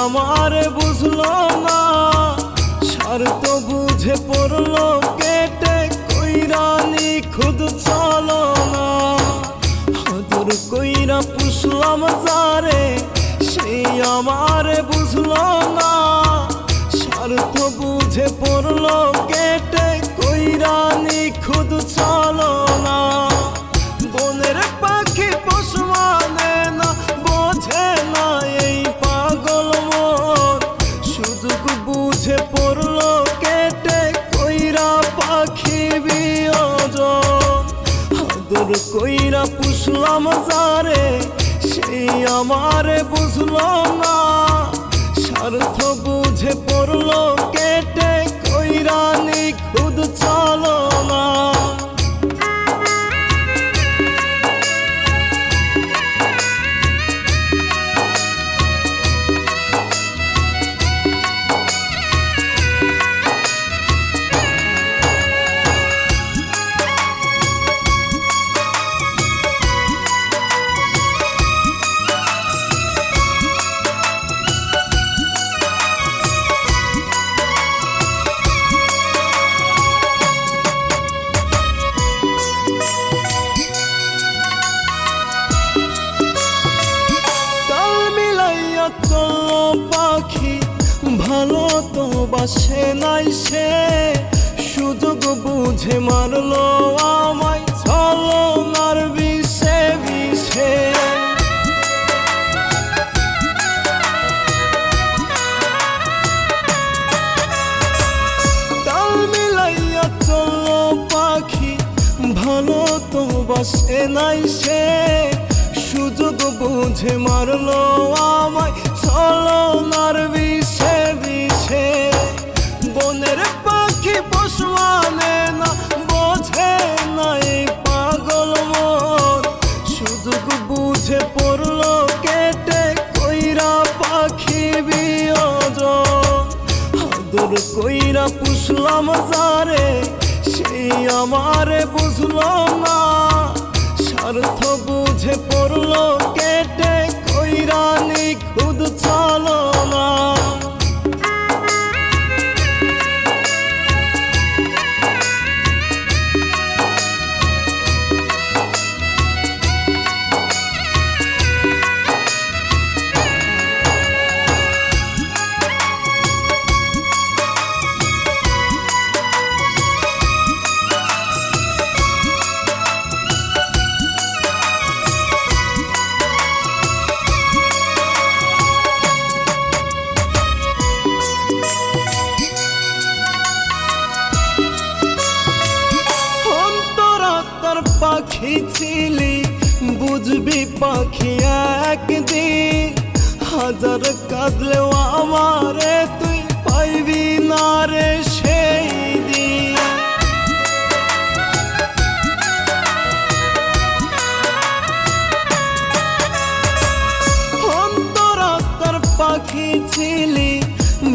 আমারে বুঝলো না, স্বার্থ বুঝে পড়লো কেটে কইরা নিখুঁত চলো না। আদর কইরা পুষলাম যারে, সেই আমারে বুঝলো না, স্বার্থ বুঝে পড়লো কেটে কইরা নিখুঁত চলো না। বনের পাখি পশু মানে না, বোঝে না এই পাগল মন, সুযোগ বুঝে পড়লো কেটে কইরা পাখি বিয়োজন। আদর কইরা পুষলাম যারে, সেই আমারে বুঝলো না, স্বার্থ বুঝে পড়লো কেটে কইরা নিখুঁত চলো না। চলো পাখি ভালো তো বাসে নাই সে, সুযোগ বুঝে মারলো আমায় চলো নার বিষে বিষে। তাল মিলাইয়া চলো পাখি ভালো তো বাসে নাই সে, সুযোগ বুঝে মারলো আমায় চলো নার বিষে বিষে। বনের পাখি পশু মানে না, বোঝে না এই পাগল মন, সুযোগ বুঝে পড়লো কেটে কইরা পাখি বিয়োজন। আদর কইরা পুষলাম যারে, সেই আমারে বুঝলো না, স্বার্থ বুঝে পড়লো কেটে কইরা নিখুঁত চলো না। পাখি ছিলি বুঝবি পাখি একদিন, হাজার কাঁদলেও আমারে তুই পাইবি না রে সেই দিন। অন্তরাত্মার পাখি ছিলি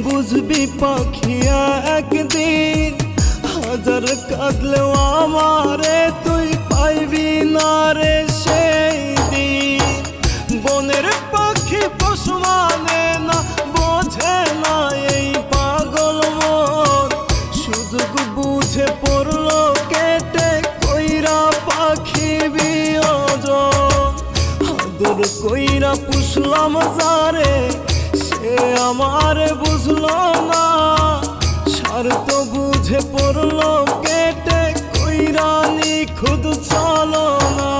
বুঝবি পাখি একদিন, হাজার কাঁদলেও আমারে তুই পাইবি না রে সেই দিন। বনের পাখি পশু মানে না, বোঝে না এই পাগল মন, সুযোগ বুঝে পড়লো কেটে কইরা পাখি বিয়োজন। আদর কইরা পুষলাম যারে, সে আমারে বুঝলো না, স্বার্থ বুঝে পড়লো কেটে কইরা নিখুঁত চলো না।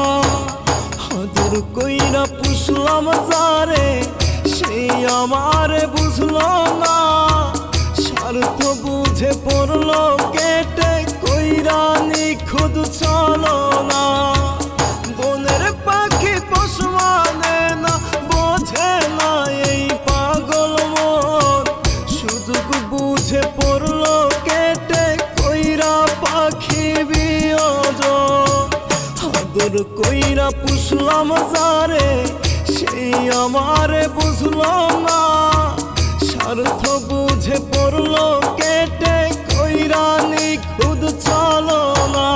আদর কইরা পুষলাম যারে, সেই আমারে বুঝলো না, স্বার্থ বুঝে পড়লো কেটে কইরা নিখুঁত চলো না। বনের পাখি পশু মানে না, বোঝে না এই পাগল মন, সুযোগ বুঝে পড়লো কেটে কইরা পাখি বিয়োজন। আদর কইরা পুষলাম যারে, সেই আমারে বুঝলো না, স্বার্থ বুঝে পড়লো কেটে কইরা নিখুঁত চলো না।